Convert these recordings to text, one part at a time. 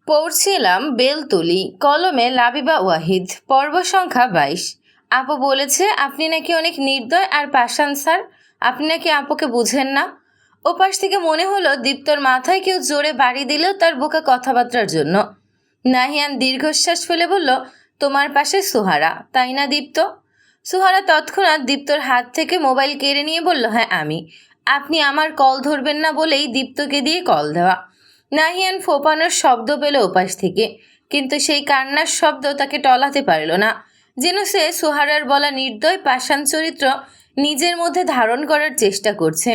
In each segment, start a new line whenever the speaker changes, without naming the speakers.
পড়ছিলাম বেলতুলি, কলমে লাবিবা ওয়াহিদ, পর্ব সংখ্যা 22। আপু বলেছে আপনি নাকি অনেক নির্দয় আর পাষাণ স্যার। আপনি নাকি আপুকে বুঝেন না। ওপাশ থেকে মনে হলো দীপ্তর মাথায় কেউ জোরে বাড়ি দিলেও তার বোকা কথাবার্তার জন্য। নাহিয়ান দীর্ঘশ্বাস ফেলে বলল, তোমার পাশে সুহারা, তাই না দীপ্ত? সুহারা তৎক্ষণাৎ দীপ্তর হাত থেকে মোবাইল কেড়ে নিয়ে বলল, হ্যাঁ আমি। আপনি আমার কল ধরবেন না বলেই দীপ্তকে দিয়ে কল দেওয়া। নাহিয়ান ফোপানোর শব্দ পেল ওপাশ থেকে, কিন্তু সেই কান্নার শব্দ তাকে টলাতে পারল না। যেন সে সুহারার বলা নির্দয় পাষাণ চরিত্র নিজের মধ্যে ধারণ করার চেষ্টা করছে।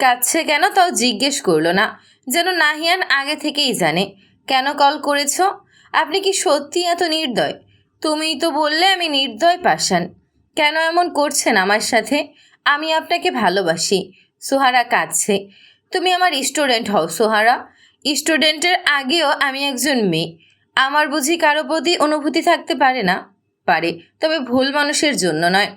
কাঁদছে কেন তাও জিজ্ঞেস করলো না, যেন নাহিয়ান আগে থেকেই জানে। কেন কল করেছ? আপনি কি সত্যি এত নির্দয়? তুমিই তো বললে আমি নির্দয় পাষাণ। কেন এমন করছেন আমার সাথে? আমি আপনাকে ভালোবাসি। সুহারা কাঁদছে। তুমি আমার স্টুডেন্ট হও সুহারা। স্টুডেন্টের আগেও আমি একজন মেয়ে। আমার বুঝি কারো প্রতি অনুভূতি থাকতে পারে না? পারে, তবে ভুল মানুষের জন্য নয়।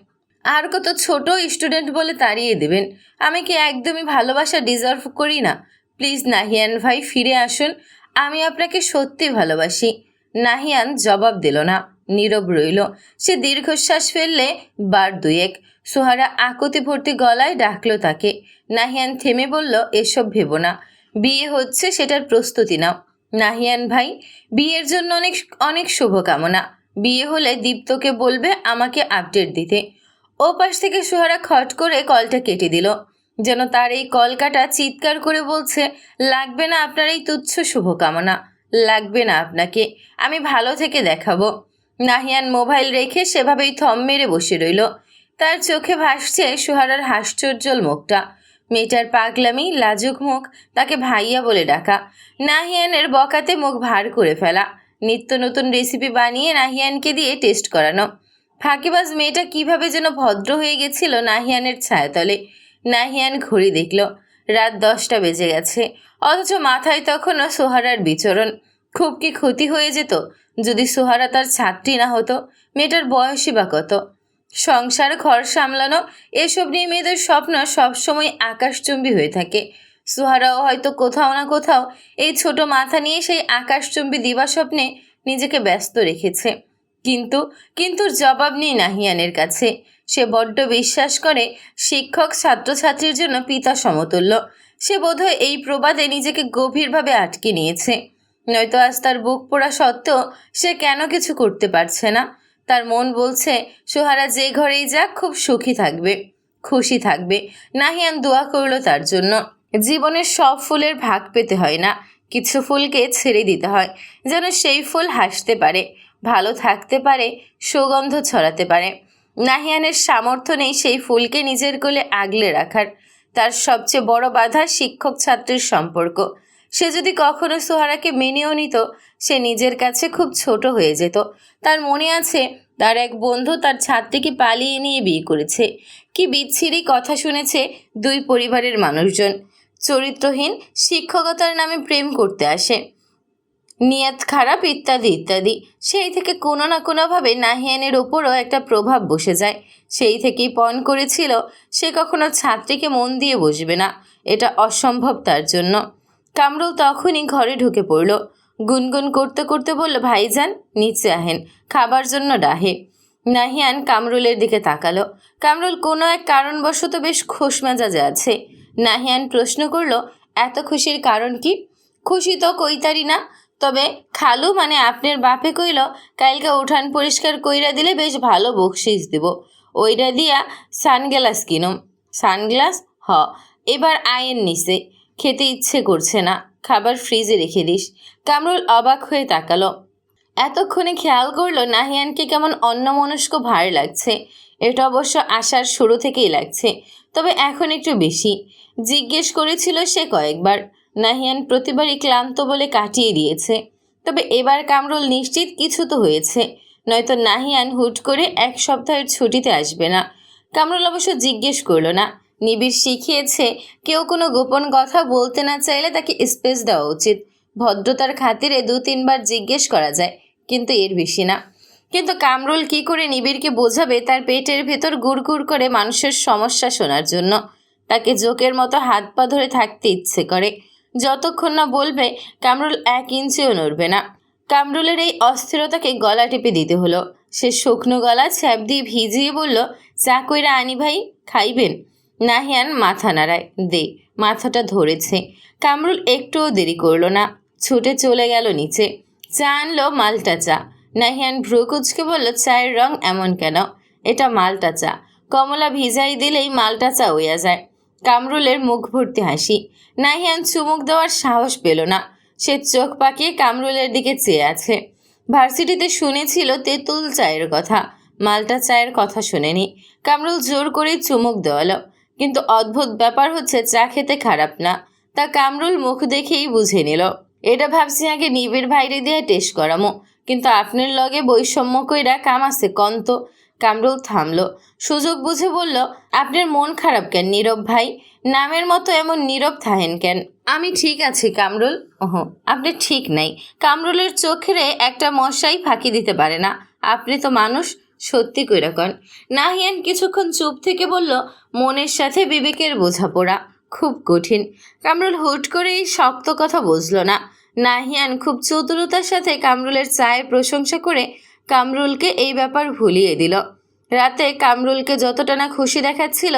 আর কত ছোট স্টুডেন্ট বলে তাড়িয়ে দেবেন? আমি কি একদমই ভালোবাসা ডিজার্ভ করি না? প্লিজ নাহিয়ান ভাই ফিরে আসুন, আমি আপনাকে সত্যি ভালোবাসি। নাহিয়ান জবাব দিল না, নীরব রইল। সে দীর্ঘশ্বাস ফেললে বার দুয়েক। সোহারা আকুতি ভর্তি গলায় ডাকলো তাকে। নাহিয়ান থেমে বলল, এসব ভেবো না, বিয়ে হচ্ছে সেটার প্রস্তুতি নাও। নাহিয়ান ভাই, বিয়ের জন্য অনেক অনেক শুভকামনা। বিয়ে হলে দীপ্তকে বলবে আমাকে আপডেট দিতে। ও পাশ থেকে সোহারা খট করে কলটা কেটে দিল, যেন তার এই কল কাটা চিৎকার করে বলছে, লাগবে না আপনার এই তুচ্ছ শুভকামনা, লাগবে না আপনাকে, আমি ভালো থেকে দেখাবো। নাহিয়ান মোবাইল রেখে সেভাবেই থম মেরে বসে রইল। তার চোখে ভাসছে সোহারার হাস্যোজ্জ্বল মুখটা। মেয়েটার পাগলামি, লাজুক মুখ, তাকে ভাইয়া বলে ডাকা, নাহিয়ানের বকাতে মুখ ভার করে ফেলা, নিত্য নতুন রেসিপি বানিয়ে নাহিয়ানকে দিয়ে টেস্ট করানো। ফাঁকিবাজ মেয়েটা কিভাবে যেন ভদ্র হয়ে গেছিল নাহিয়ানের ছায়াতলে। নাহিয়ান ঘড়ি দেখল, রাত 10টা বেজে গেছে, অথচ মাথায় তখনও সোহারার বিচরণ। খুব কি ক্ষতি হয়ে যেত যদি সোহারা তার ছাত্রী না হতো? মেয়েটার বয়সই বা কত? সংসার, ঘর সামলানো, এসব নিয়ে মেয়েদের স্বপ্ন সবসময় আকাশচুম্বী হয়ে থাকে। সোহারাও হয়তো কোথাও না কোথাও এই ছোট মাথা নিয়ে সেই আকাশচুম্বী দিবা স্বপ্নে নিজেকে ব্যস্ত রেখেছে। কিন্তু কিন্তু জবাব নেই নাহিয়ানের কাছে। সে বড্ড বিশ্বাস করে শিক্ষক ছাত্রছাত্রীর জন্য পিতা সমতুল্য। সে বোধহয় এই প্রবাদে নিজেকে গভীরভাবে আটকে নিয়েছে। নয়তো আজ তার বুক পোড়া সত্ত্বেও সে কেন কিছু করতে পারছে না? তার মন বলছে সোহারা যে ঘরেই যাক খুব সুখী থাকবে, খুশি থাকবে। নাহিয়ান দোয়া করলো তার জন্য। জীবনের সব ফুলের ভাগ পেতে হয় না, কিছু ফুলকে ছেড়ে দিতে হয়, যেন সেই ফুল হাসতে পারে, ভালো থাকতে পারে, সুগন্ধ ছড়াতে পারে। নাহিয়ানের সামর্থ্য নেই সেই ফুলকে নিজের কোলে আগলে রাখার। তার সবচেয়ে বড় বাধা শিক্ষক ছাত্রীর সম্পর্ক। সে যদি কখনো সোহারাকে মেনেও নিত, সে নিজের কাছে খুব ছোট হয়ে যেত। তার মনে আছে তার এক বন্ধু তার ছাত্রীকে পালিয়ে নিয়ে বিয়ে করেছে। কি বিচ্ছিরি কথা শুনেছে দুই পরিবারের মানুষজন। চরিত্রহীন, শিক্ষকতার নামে প্রেম করতে আসে, নিয়ত খারাপ, ইত্যাদি ইত্যাদি। সেই থেকে কোনো না কোনোভাবে নাহিয়ানের ওপরও একটা প্রভাব বসে যায়। সেই থেকেই পণ করেছিল সে কখনো ছাত্রীকে মন দিয়ে বসবে না, এটা অসম্ভব তার জন্য। কামরুল তখনই ঘরে ঢুকে পড়ল, গুনগুন করতে করতে বলল, ভাইজান নিচে আহেন, খাবার জন্য ডাহে। নাহিয়ান কামরুলের দিকে তাকালো। কামরুল কোনো এক কারণবশত বেশ খোশ মেজাজে আছে। নাহিয়ান প্রশ্ন করল, এত খুশির কারণ কি? খুশি তো কইতারি না, তবে খালু মানে আপনার বাপে কইল কালকে উঠান পরিষ্কার কইরা দিলে বেশ ভালো বকশিস দিব, ওইটা দিয়া সানগ্লাস কিনুম। সানগ্লাস? হ, এবার আয়ের নিচে, খেতে ইচ্ছে করছে না, খাবার ফ্রিজে রেখে দিস। কামরুল অবাক হয়ে তাকালো। এতক্ষণে খেয়াল করলো নাহিয়ানকে কেমন অন্যমনস্ক ভার লাগছে। এটা অবশ্য আসার শুরু থেকেই লাগছে, তবে এখন একটু বেশি। জিজ্ঞেস করেছিল সে কয়েকবার, নাহিয়ান প্রতিবারই ক্লান্ত বলে কাটিয়ে দিয়েছে। তবে এবার কামরুল নিশ্চিত কিছু তো হয়েছে, নয়তো নাহিয়ান হুট করে এক সপ্তাহের ছুটিতে আসবে না। কামরুল অবশ্য জিজ্ঞেস করলো না। নিবিড় শিখিয়েছে কেউ কোনো গোপন কথা বলতে না চাইলে তাকে স্পেস দেওয়া উচিত। ভদ্রতার খাতিরে 2-3 বার জিজ্ঞেস করা যায়, কিন্তু এর বেশি না। কিন্তু কামরুল কি করে নিবিড়কে বোঝাবে তার পেটের ভেতর গুড়গুড় করে মানুষের সমস্যা শোনার জন্য? তাকে জোকের মতো হাত পা ধরে থাকতে ইচ্ছে করে। যতক্ষণ না বলবে কামরুল 1 ইঞ্চিও নড়বে না। কামরুলের এই অস্থিরতাকে গলা টিপে দিতে হলো। সে শুকনো গলা ছ্যাপ দিয়ে ভিজিয়ে বলল, চা কইরা আনি ভাই, খাইবেন? নাহিয়ান মাথা নাড়ায়, দে। মাথাটা ধরেছে। কামরুল একটুও দেরি করলো না, ছুটে চলে গেল নিচে। চা আনলো মাল্টা চা। নাহিয়ান ভ্রু কুচকে বলল, চায়ের রং এমন কেন? এটা মাল্টা চা। কমলা ভিজাই দিলেই মাল্টা চা হইয়া যায়। কামরুলের মুখ ভর্তি হাসি। নাহিয়ান চুমুক দেওয়ার সাহস পেল না। সে চোখ পাকিয়ে কামরুলের দিকে চেয়ে আছে। ভার্সিটিতে শুনেছিল তেঁতুল চায়ের কথা, মাল্টা চায়ের কথা শুনেনি। কামরুল জোর করেই চুমুক দেওয়ালো। কিন্তু অদ্ভুত ব্যাপার হচ্ছে চা খেতে খারাপ না, তা কামরুল মুখ দেখেই বুঝে নিল। এটা ভাবছি আগে নিবিড় ভাইরে দিয়ে টেস্ট করামো, কিন্তু আপনার লগে বৈষম্য কইরা কাম আছে কন্ত। কামরুল থামলো, সুযোগ বুঝে বলল, আপনার মন খারাপ কেন নীরব ভাই? নামের মতো এমন নীরব থাহেন কেন? আমি ঠিক আছি কামরুল। ওহ, আপনি ঠিক নাই। কামরুলের চোখে একটা মশাই ফাঁকি দিতে পারে না। আপনি তো মানুষ, সত্যি কইরা কন। নাহিয়ান কিছুক্ষণ চুপ থেকে বলল, মনের সাথে বিবেকের বোঝাপড়া খুব কঠিন। কামরুল হুট করে এই শক্ত কথা বুঝল না। নাহিয়ান খুব চতুরতার সাথে কামরুলের চায়ের প্রশংসা করে কামরুলকে এই ব্যাপার ভুলিয়ে দিল। রাতে কামরুলকে যতটা না খুশি দেখাচ্ছিল,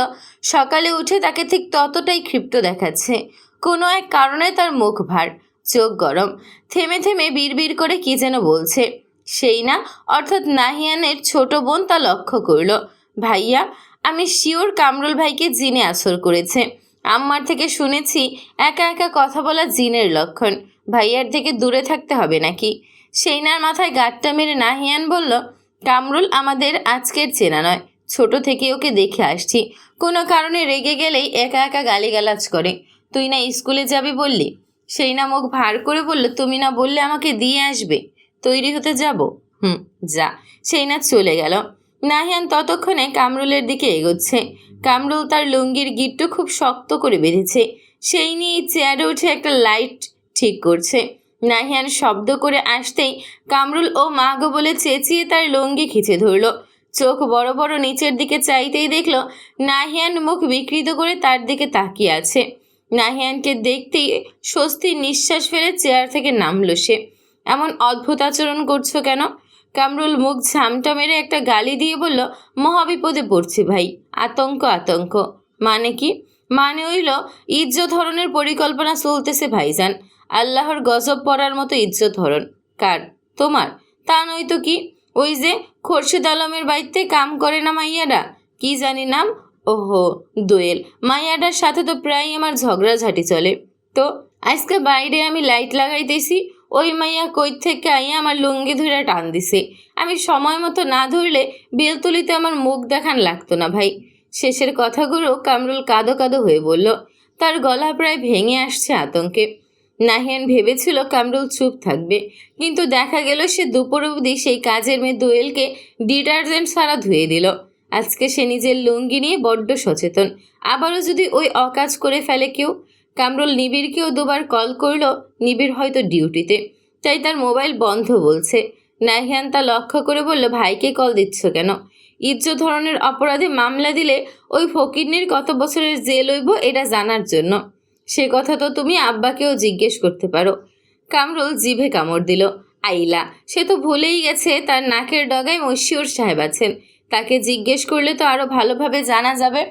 সকালে উঠে তাকে ঠিক ততটাই ক্ষিপ্ত দেখাচ্ছে। কোনো এক কারণে তার মুখ ভার, চোখ গরম, থেমে থেমে বিড়বিড় করে কি যেন বলছে। সেই না, অর্থাৎ নাহিয়ানের ছোট বোন তা লক্ষ্য করল। ভাইয়া, আমি শিওর কামরুল ভাইকে জিনে আসর করেছে। আম্মার থেকে শুনেছি একা একা কথা বলা জিনের লক্ষণ। ভাইয়ার থেকে দূরে থাকতে হবে নাকি? সেইনার মাথায় গাঁটটা মেরে নাহিয়ান বলল, কামরুল আমাদের আজকের চেনা নয়, ছোট থেকে ওকে দেখে আসছি। কোনো কারণে রেগে গেলেই একা একা গালিগালাজ করে। তুই না স্কুলে যাবি বললি? সেই না মুখ ভার করে বলল, তুমি না বললে আমাকে দিয়ে আসবে? তৈরি হতে যাব। যা। সেই না চলে গেল। নাহিয়ান ততক্ষণে কামরুলের দিকে এগোচ্ছে। কামরুল তার লুঙ্গির গিট্টু খুব শক্ত করে বেঁধেছে। সেই নিয়ে চেয়ারে উঠে একটা লাইট ঠিক করছে। নাহিয়ান শব্দ করে আসতেই কামরুল ও মা গো বলে চেঁচিয়ে তার লুঙ্গি খিচে ধরল। চোখ বড় বড় নিচের দিকে চাইতেই দেখল নাহিয়ান মুখ বিকৃত করে তার দিকে তাকিয়ে আছে। নাহিয়ানকে দেখতেই স্বস্তির নিঃশ্বাস ফেলে চেয়ার থেকে নামলো সে। এমন অদ্ভুত আচরণ করছো কেন? কামরুল মুখ ঝামটা মেরে একটা গালি দিয়ে বলল, মহাবিপদে পড়ছি ভাই, আতঙ্ক আতঙ্ক। মানে কি? মানে হইল ইজ্জত হরণের পরিকল্পনা চলতেছে ভাইজান। আল্লাহর গজব পড়ার মতো ইজ্জত হরণ। কার? তোমার? তা নয়তো কি? ওই যে খোরশেদ আলমের বাড়িতে কাম করে না মাইয়াডা, কি জানি নাম? ওহো, দোয়েল। মাইয়াডার সাথে তো প্রায় আমার ঝগড়াঝাটি চলে। তো আজকে বাইরে আমি লাইট লাগাইতেছি, ওই মাইয়া কই থেকে আইয়া আমার লুঙ্গি ধরে টান দিছে। আমি সময় মতো না ধরলে বেলতলিতে আমার মুখ দেখান লাগতো না ভাই। শেষের কথাগুলো কামরুল কাঁদো কাঁদো হয়ে বলল। তার গলা প্রায় ভেঙে আসছে আতঙ্কে। নাহিয়ান ভেবেছিল কামরুল চুপ থাকবে, কিন্তু দেখা গেল সে দুপুর অবধি সেই কাজের মেয়ে দোয়েলকে ডিটারজেন্ট ছাড়া ধুয়ে দিল। আজকে সে নিজের লুঙ্গি নিয়ে বড্ড সচেতন। আবারও যদি ওই অকাজ করে ফেলে কেউ। কামরুল নিবিড়কেও দুবার কল করলো। নিবিড় হয়তো ডিউটিতে, তাই তার মোবাইল বন্ধ বলছে। নাহিয়ান তা লক্ষ্য করে বলল, ভাইকে কল দিচ্ছ কেন? ইজ্জত ধরনের অপরাধে মামলা দিলে ওই ফকিরনির কত বছরের জেল হইব এটা জানার জন্য। সে কথা তো তুমি আব্বাকেও জিজ্ঞেস করতে পারো। কামরুল জিভে কামড় দিল। আইলা, সে তো ভুলেই গেছে তার নাকের ডগায় মশিউর সাহেব আছেন। তাকে জিজ্ঞেস করলে তো আরো ভালোভাবে জানা যাবে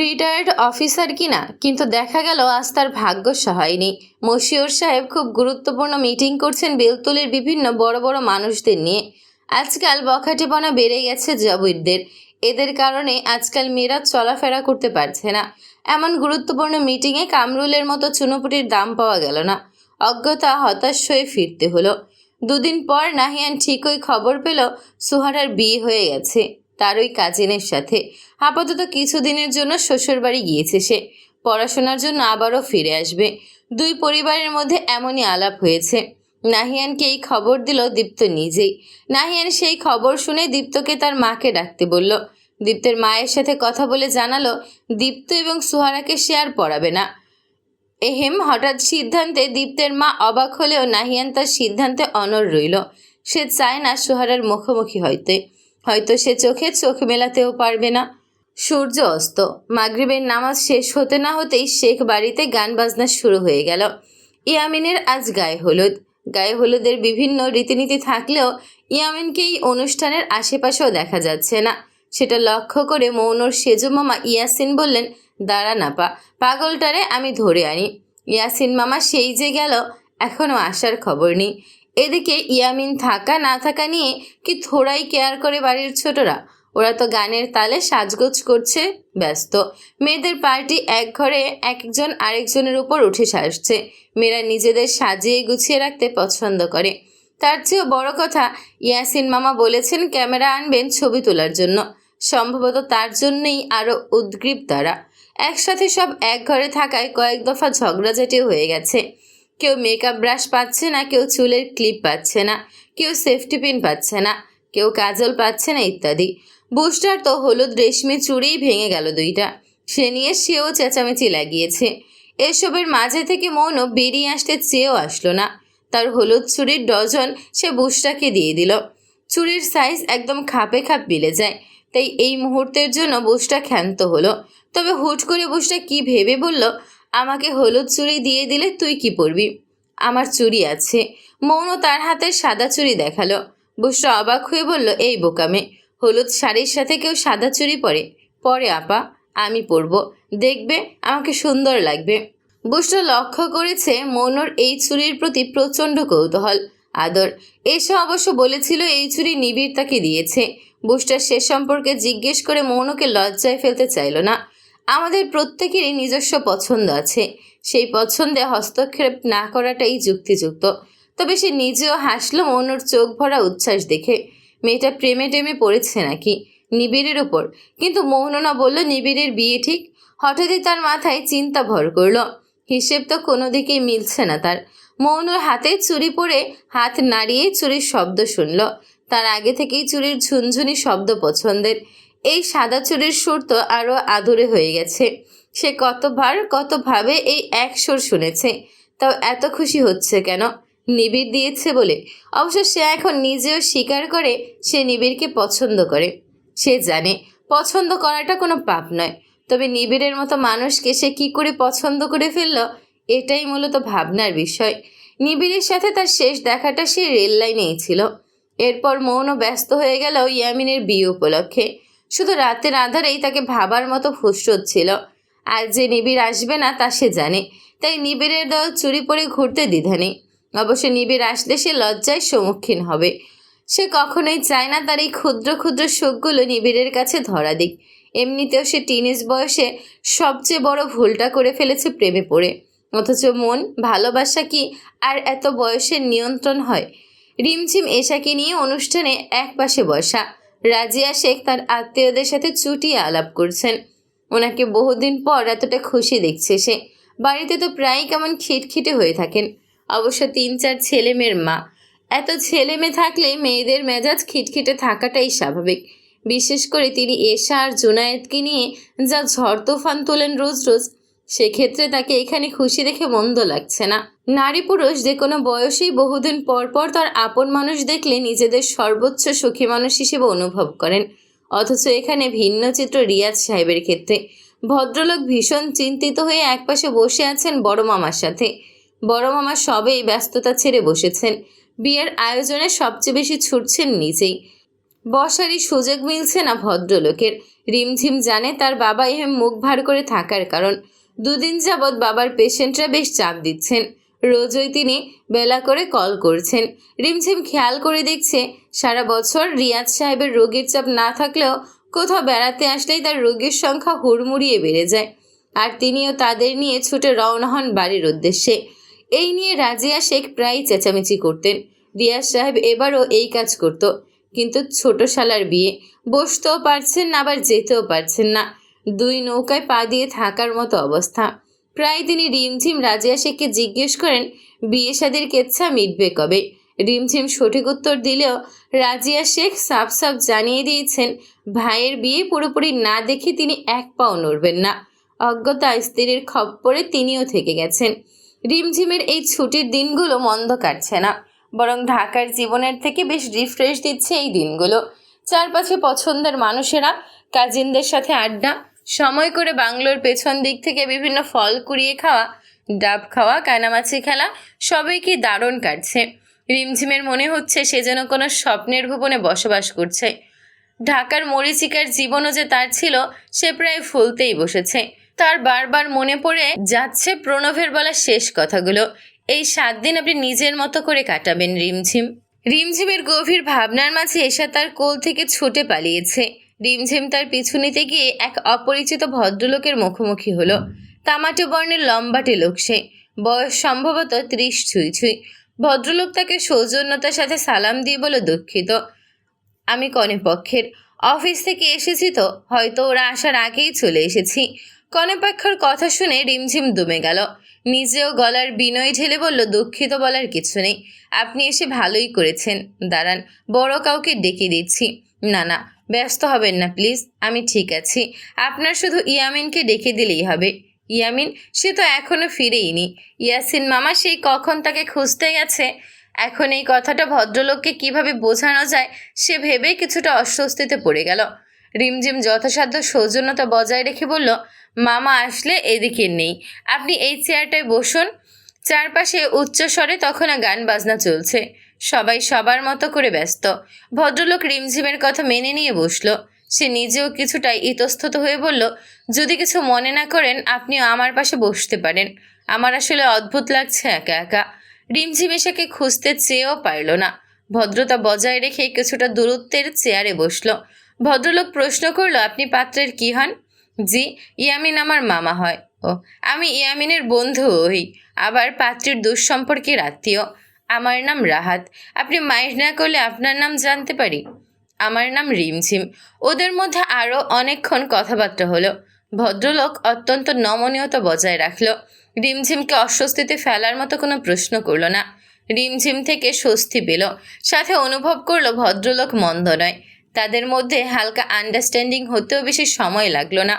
রিটায়ার্ড অফিসার কিনা। কিন্তু দেখা গেল আজ তার ভাগ্য সহায়নি। মশিউর সাহেব খুব গুরুত্বপূর্ণ মিটিং করছেন বেলতলির বিভিন্ন বড় বড় মানুষদের নিয়ে। আজকাল বখাটেপনা বেড়ে গেছে জবিরদের। এদের কারণে আজকাল মেয়েরা চলাফেরা করতে পারছে না। এমন গুরুত্বপূর্ণ মিটিংয়ে কামরুলের মতো চুনোপুটির দাম পাওয়া গেল না। অজ্ঞতা হতাশ হয়ে ফিরতে হলো। দুদিন পর নাহিয়ান ঠিকই খবর পেল সুহারার বিয়ে হয়ে গেছে তার ওই কাজিনের সাথে। আপাতত কিছুদিনের জন্য শ্বশুরবাড়ি গিয়েছে সে। পড়াশোনার জন্য আবারও ফিরে আসবে। দুই পরিবারের মধ্যে এমনই আলাপ হয়েছে। নাহিয়ানকে এই খবর দিল দীপ্ত নিজেই। নাহিয়ান সেই খবর শুনে দীপ্তকে তার মাকে ডাকতে বলল। দীপ্তের মায়ের সাথে কথা বলে জানালো দীপ্ত এবং সুহারাকে সে আর পড়াবে না। এহেম হঠাৎ সিদ্ধান্তে দীপ্তের মা অবাক হলেও নাহিয়ান তার সিদ্ধান্তে অনড় রইল। সে চায় না সুহারার মুখোমুখি হয়তো সে চোখে চোখ মেলাতেও পারবে না। সূর্য অস্ত। মাগরিবের নামাজ শেষ হতে না হতেই শেখ বাড়িতে গান বাজনা শুরু হয়ে গেল। ইয়ামিনের আজ গায়ে হলুদের বিভিন্ন রীতিনীতি থাকলেও ইয়ামিনকে এই অনুষ্ঠানের আশেপাশেও দেখা যাচ্ছে না। সেটা লক্ষ্য করে মৌনর সেজো মামা ইয়াসিন বললেন, দাঁড়া না পাগলটারে আমি ধরে আনি। ইয়াসিন মামা সেই যে গেল, এখনও আসার খবর নেই। এদিকে ইয়ামিন থাকা না থাকা নিয়ে কি থোড়াই কেয়ার করে বাড়ির ছোটরা? ওরা তো গানের তালে সাজগোজ করছে ব্যস্ত। মেয়েদের পার্টি এক ঘরে একজন আরেকজনের উপর উঠে আসছে। মেয়েরা নিজেদের সাজিয়ে গুছিয়ে রাখতে পছন্দ করে। তার চেয়েও বড় কথা, ইয়াসিন মামা বলেছেন ক্যামেরা আনবেন ছবি তোলার জন্য। সম্ভবত তার জন্যই আরও উদ্গ্রীব তারা। একসাথে সব এক ঘরে থাকায় কয়েক দফা ঝগড়াঝাটিও হয়ে গেছে। কেউ মেকআপ ব্রাশ পাচ্ছে না, কেউ চুলের ক্লিপ পাচ্ছে না, কেউ সেফটি পিন পাচ্ছে না, কেউ কাজল পাচ্ছে না ইত্যাদি। বুস্টার তো হলুদ রেশমি চুড়িই ভেঙে গেল দুইটা। সে নিয়ে সেও চেঁচামেচি লাগিয়েছে। এসবের মাঝে থেকে মৌনও বেরিয়ে আসতে চেয়েও আসলো না। তার হলুদ চুড়ির ডজন সে বুসটাকে দিয়ে দিল। চুড়ির সাইজ একদম খাপে খাপ মিলে যায়, তাই এই মুহূর্তের জন্য বুসটা ক্ষান্ত হলো। তবে হুট করে বুসটা কি ভেবে বলল, আমাকে হলুদ চুড়ি দিয়ে দিলে তুই কি পরবি? আমার চুড়ি আছে। মৌন তার হাতের সাদা চুড়ি দেখালো। বুসটা অবাক হয়ে বলল, এই বোকামে, হলুদ শাড়ির সাথে কেউ সাদা চুড়ি পরে? পরে আপা, আমি পরবো, দেখবে আমাকে সুন্দর লাগবে। বুসটা লক্ষ্য করেছে মৌনর এই চুড়ির প্রতি প্রচণ্ড কৌতূহল, আদর। এসে অবশ্য বলেছিল এই চুড়ি নিবিড় তাকে দিয়েছে। বুসটা সে সম্পর্কে জিজ্ঞেস করে মৌনকে লজ্জায় ফেলতে চাইল না। আমাদের প্রত্যেকেরই নিজস্ব পছন্দ আছে, সেই পছন্দে হস্তক্ষেপ না করাটাই যুক্তিযুক্ত। তবে সে নিজেও হাসল মৌনর চোখ ভরা উচ্ছ্বাস দেখে। মেয়েটা প্রেমে টেমে পড়েছে নাকি নিবিড়ের উপর? কিন্তু মৌননা বলল নিবিড়ের বিয়ে ঠিক। হঠাৎই তার মাথায় চিন্তা ভর করল। হিসেব তো কোনো দিকেই মিলছে না তার। মৌনর হাতে চুড়ি পরে হাত নাড়িয়ে চুরির শব্দ শুনল। তার আগে থেকেই চুরির ঝুনঝুনি শব্দ পছন্দের। এই সাদা চুরির সুর তো আরও আদুরে হয়ে গেছে। সে কতভাবে এই এক সুর শুনেছে, তাও এত খুশি হচ্ছে কেন? নিবিড় দিয়েছে বলে। অবশ্য সে এখন নিজেও স্বীকার করে সে নিবিড়কে পছন্দ করে। সে জানে পছন্দ করাটা কোনো পাপ নয়। তবে নিবিড়ের মতো মানুষকে সে কি করে পছন্দ করে ফেলল, এটাই মূলত ভাবনার বিষয়। নিবিড়ের সাথে তার শেষ দেখাটা সে রেল লাইনেই ছিল। এরপর মৌনও ব্যস্ত হয়ে গেল ইয়ামিনের বিয়ে উপলক্ষে। শুধু রাতের আধারেই তাকে ভাবার মতো ফুসরত ছিল। আজ যে নিবিড় আসবে না তা সে জানে, তাই নিবিড়ের দল চুরি পরে ঘুরতে দ্বিধা নেই। অবশ্য নিবিড় আসলে সে লজ্জায় সম্মুখীন হবে। সে কখনোই চায় না তার এই ক্ষুদ্র ক্ষুদ্র সুখগুলো নিবিড়ের কাছে ধরা দিক। এমনিতেও সে টিনেজ বয়সে সবচেয়ে বড় ভুলটা করে ফেলেছে প্রেমে পড়ে। অথচ মন ভালোবাসা কি আর এত বয়সের নিয়ন্ত্রণ হয়? রিমঝিম এশাকে নিয়ে অনুষ্ঠানে এক পাশে বসা। রাজিয়া শেখ তার আত্মীয়দের সাথে চুটিয়ে আলাপ করছেন। ওনাকে বহুদিন পর এতটা খুশি দেখছে সে। বাড়িতে তো প্রায়ই কেমন খিটখিটে হয়ে থাকেন। অবশ্য 3-4 ছেলে মেয়ের মা। এত ছেলে মেয়ে থাকলে মেয়েদের মেজাজ খিটখিটে থাকাটাই স্বাভাবিক। বিশেষ করে তিনি এশা আর জুনায়েদকে নিয়ে যা ঝড় তুফান তোলেন রোজ রোজ, সেক্ষেত্রে তাকে এখানে খুশি দেখে মন্দ লাগছে না। নারী পুরুষ যে কোনো বয়সেই বহুদিন পর পর তার আপন মানুষ দেখলে নিজেদের সর্বোচ্চ সুখী মানুষ হিসেবে অনুভব করেন। অথচ এখানে ভিন্ন চিত্র রিয়াজ সাহেবের ক্ষেত্রে। ভদ্রলোক ভীষণ চিন্তিত হয়ে একপাশে বসে আছেন বড় মামার সাথে। বড় মামা সবেই ব্যস্ততা ছেড়ে বসেছেন। বিয়ের আয়োজনে সবচেয়ে বেশি ছুটছেন নিজেই। বসারই সুযোগ মিলছে না ভদ্রলোকের। রিমঝিম জানে তার বাবা এহেম মুখ ভার করে থাকার কারণ। 2 দিন যাবৎ বাবার পেশেন্টরা বেশ চাপ দিচ্ছেন। রোজই তিনি বেলা করে কল করছেন। রিমঝিম খেয়াল করে দেখছে সারা বছর রিয়াজ সাহেবের রোগীর চাপ না থাকলেও কোথাও বেড়াতে আসলেই তার রোগীর সংখ্যা হুড়মুড়িয়ে বেড়ে যায়। আর তিনিও তাদের নিয়ে ছুটে রওনা হন বাড়ির উদ্দেশ্যে। এই নিয়ে রাজিয়া শেখ প্রায়ই চেঁচামেচি করতেন। রিয়াজ সাহেব এবারও এই কাজ করত, কিন্তু ছোট শালার বিয়ে, বসতেও পারছেন না আবার যেতেও পারছেন না। 2 নৌকায় পা দিয়ে থাকার মতো অবস্থা। প্রায় তিনি রিমঝিম রাজিয়া শেখকে জিজ্ঞেস করেন বিয়ে শাদির কেচ্ছা মিটবে কবে। রিমঝিম সঠিক উত্তর দিলেও রাজিয়া শেখ সাফ সাফ জানিয়ে দিয়েছেন ভাইয়ের বিয়ে পুরোপুরি না দেখে তিনি এক পাও নড়বেন না। অজ্ঞতা স্ত্রীর খপ্পরে তিনিও থেকে গেছেন। রিমঝিমের এই ছুটির দিনগুলো মন্দ কাটছে না, বরং ঢাকার জীবনের থেকে বেশ রিফ্রেশ দিচ্ছে এই দিনগুলো। চারপাশে পছন্দের মানুষেরা, কাজিনদের সাথে আড্ডা, সময় করে বাংলোর পেছন দিক থেকে বিভিন্ন ফল কুড়িয়ে খাওয়া, ডাব খাওয়া, কানামাছি খেলা সবই কি দারুণ কাটছে। রিমঝিমের মনে হচ্ছে সে যেন কোনো স্বপ্নের ভুবনে বসবাস করছে। ঢাকার মরীচিকার জীবনও যে তার ছিল, সে প্রায় ফুলতেই বসেছে। তার বারবার মনে পড়ে যাচ্ছে প্রণবের বলা শেষ কথাগুলো। এই 7 দিন আপনি নিজের মতো করে কাটাবেন রিমঝিম। রিমঝিমের গভীর ভাবনার মাঝে এসা তার কোল থেকে ছুটে পালিয়েছে। রিমঝিম তার পিছু নিতে গিয়ে এক অপরিচিত ভদ্রলোকের মুখোমুখি হলো। তামাটে বর্ণের লম্বাটে লোক সে, বয়স সম্ভবত 30 ছুঁই ছুঁই। ভদ্রলোক তাকে সৌজন্যতার সাথে সালাম দিয়ে বলে, দুঃখিত, আমি কনেপক্ষের। অফিস থেকে এসেছি তো, হয়তো ওরা আসার আগেই চলে এসেছি। কনেপক্ষের কথা শুনে রিমঝিম দমে গেল। নিজেও গলার বিনয় ঢেলে বলল, দুঃখিত বলার কিছু নেই, আপনি এসে ভালোই করেছেন। দাঁড়ান, বড় কাউকে ডেকে দিচ্ছি। না না, ব্যস্ত হবেন না প্লিজ, আমি ঠিক আছি। আপনার শুধু ইয়ামিনকে ডেকে দিলেই হবে। ইয়ামিন? সে তো এখনো ফিরেইনি। ইয়াসিন মামা সেই কখন তাকে খুঁজতে গেছে। এখন এই কথাটা ভদ্রলোককে কিভাবে বোঝানো যায় সে ভেবে কিছুটা অস্বস্তিতে পড়ে গেল। রিমঝিম যথাসাধ্য সৌজন্যতা বজায় রেখে বলল, মামা আসলে এদিকে নেই, আপনি এই চেয়ারটায় বসুন। চারপাশে উচ্চস্বরে তখনও গান বাজনা চলছে। সবাই সবার মতো করে ব্যস্ত। ভদ্রলোক রিমঝিমের কথা মেনে নিয়ে বসল। সে নিজেও কিছুটা ইতস্তত হয়ে বলল, যদি কিছু মনে না করেন আপনিও আমার পাশে বসতে পারেন। আমার আসলে অদ্ভুত লাগছে একা একা। রিমঝিম এসাকে খুঁজতে চেয়েও পারল না। ভদ্রতা বজায় রেখে কিছুটা দূরত্বের চেয়ারে বসল। ভদ্রলোক প্রশ্ন করল, আপনি পাত্রের কি হন? জি, ইয়ামিন আমার মামা হয়। ও, আমি ইয়ামিনের বন্ধু হই, আবার পাত্রীর দুঃসম্পর্কের আত্মীয়। আমার নাম রাহাত। আপনি মাইন্ড না করলে আপনার নাম জানতে পারি? আমার নাম রিমঝিম। ওদের মধ্যে আরও অনেকক্ষণ কথাবার্তা হলো। ভদ্রলোক অত্যন্ত নমনীয়তা বজায় রাখল। রিমঝিমকে অস্বস্তিতে ফেলার মতো কোনো প্রশ্ন করল না। রিমঝিম থেকে স্বস্তি পেল, সাথে অনুভব করলো ভদ্রলোক মন্দ নয়। তাদের মধ্যে হালকা আন্ডারস্ট্যান্ডিং হতেও বেশি সময় লাগলো না।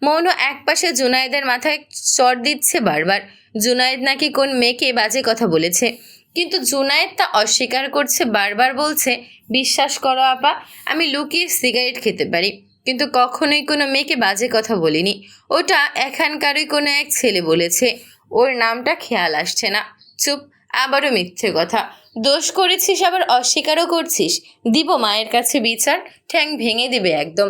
মৌন একপাশে জুনায়েদের মাথায় চড় দিচ্ছে বারবার। জুনায়েদ নাকি কোন মেয়েকে বাজে কথা বলেছে, কিন্তু জুনায়েদ তা অস্বীকার করছে। বারবার বলছে, বিশ্বাস করো আপা, আমি লুকিয়ে সিগারেট খেতে পারি, কিন্তু কখনোই কোনো মেয়েকে বাজে কথা বলিনি। ওটা এখানকারই কোনো এক ছেলে বলেছে, ওর নামটা খেয়াল আসছে না। চুপ, আবারও মিথ্যে কথা। দোষ করেছিস আবার অস্বীকারও করছিস। দিব মায়ের কাছে বিচার, ঠ্যাং ভেঙে দিবে একদম।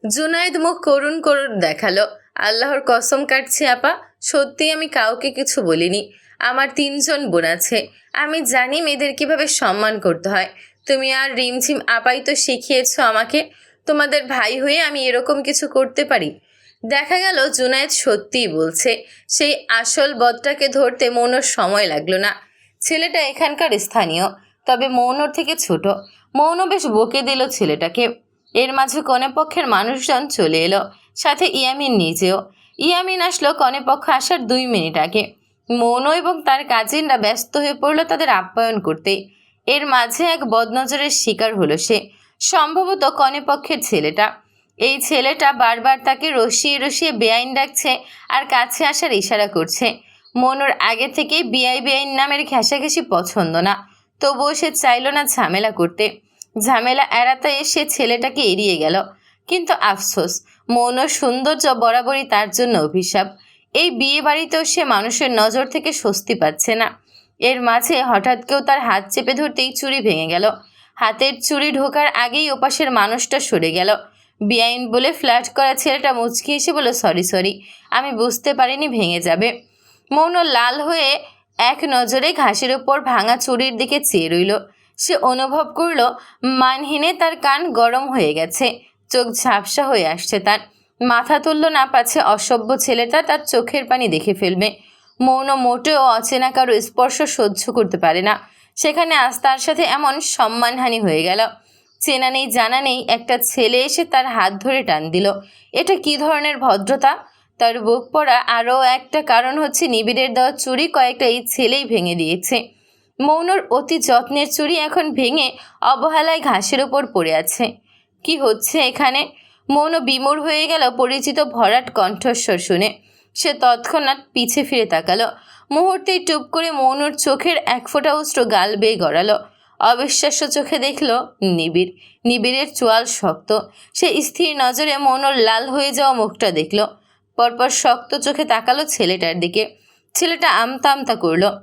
জুনায়েদ মুখ করুণ করুণ দেখালো। আল্লাহর কসম কাটছি আপা, সত্যি আমি কাউকে কিছু বলিনি। আমার 3 জন বোন আছে, আমি জানি মেয়েদের কিভাবে সম্মান করতে হয়। তুমি আর রিমঝিম আপাই তো শিখিয়েছ আমাকে। তোমাদের ভাই হয়ে আমি এরকম কিছু করতে পারি? দেখা গেল জুনায়েদ সত্যিই বলছে। সেই আসল বদটাকে ধরতে মৌনর সময় লাগলো না। ছেলেটা এখানকার স্থানীয়, তবে মৌনর থেকে ছোট। মৌন বেশ বকে দিল ছেলেটাকে। এর মাঝে কনেপক্ষের মানুষজন চলে এলো, সাথে ইয়ামিন নিজেও। ইয়ামিন আসলো কনেপক্ষ আসার 2 মিনিট আগে। মৌন এবং তার কাজিনরা ব্যস্ত হয়ে পড়ল তাদের আপ্যায়ন করতে। এর মাঝে এক বদনজরের শিকার হলো সে, সম্ভবত কনেপক্ষের ছেলেটা। এই ছেলেটা বারবার তাকে রসিয়ে রসিয়ে বেআইন ডাকছে আর কাছে আসার ইশারা করছে। মনুর আগে থেকেই বেআইন নামের ঘেঁষাঘেঁষি পছন্দ না, তবুও সে চাইল না ঝামেলা করতে। ঝামেলা এড়াতে সে ছেলেটাকে এড়িয়ে গেল। কিন্তু আফসোস, মৌনর সৌন্দর্য বরাবরই তার জন্য অভিশাপ। এই বিয়ে বাড়িতেও সে মানুষের নজর থেকে স্বস্তি পাচ্ছে না। এর মাঝে হঠাৎ কেউ তার হাত চেপে ধরতেই চুড়ি ভেঙে গেল। হাতের চুড়ি ঢোকার আগেই ওপাশের মানুষটা সরে গেল। বেআইন বলে ফ্ল্যাট করা ছেলেটা মুচকি এসে বলল, সরি, আমি বুঝতে পারিনি ভেঙে যাবে। মৌন লাল হয়ে এক নজরে ঘাসের ওপর ভাঙা চুড়ির দিকে চেয়ে রইল। সে অনুভব করল মানহীনে তার কান গরম হয়ে গেছে, চোখ ঝাপসা হয়ে আসছে তার। মাথা তুলল না, পাছে অসভ্য ছেলেটা তার চোখের পানি দেখে ফেলবে। মৌন মোটেও অচেনা কারো স্পর্শ সহ্য করতে পারে না, সেখানে আজ তার সাথে এমন সম্মানহানি হয়ে গেল। চেনা নেই জানা নেই একটা ছেলে এসে তার হাত ধরে টান দিল। এটা কি ধরনের ভদ্রতা? তার বুক পড়া আরও একটা কারণ হচ্ছে নিবিড়ের দেওয়া চুড়ি কয়েকটা এই ছেলেই ভেঙে দিয়েছে। মৌনর অতি যত্নের চুড়ি এখন ভেঙে অবহেলায় ঘাসের ওপর পড়ে আছে। কি হচ্ছে এখানে? মৌন বিমূঢ় হয়ে গেল পরিচিত ভরাট কণ্ঠস্বর শুনে। সে তৎক্ষণাৎ পিছে ফিরে তাকালো। মুহূর্তেই টুপ করে মৌনর চোখের এক ফোঁটা অশ্রু গাল বেয়ে গড়ালো। অবিশ্বাস্য চোখে দেখল নিবিড়ের চোয়াল শক্ত। সে স্থির নজরে মৌনর লাল হয়ে যাওয়া মুখটা দেখল। পরপর শক্ত চোখে তাকালো ছেলেটার দিকে। ছেলেটা আমতা আমতা করলো।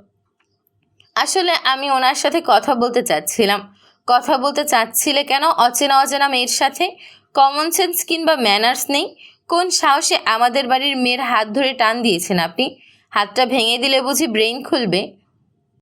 আসলে আমি ওনার সাথে কথা বলতে চাচ্ছিলাম। কথা বলতে চাচ্ছিলে কেন অচেনা অজানা মেয়ের সাথে? কমন সেন্স কিংবা ম্যানার্স নেই? কোন সাহসে আমাদের বাড়ির মেয়ের হাত ধরে টান দিয়েছেন আপনি? হাতটা ভেঙে দিলে বুঝি ব্রেইন খুলবে?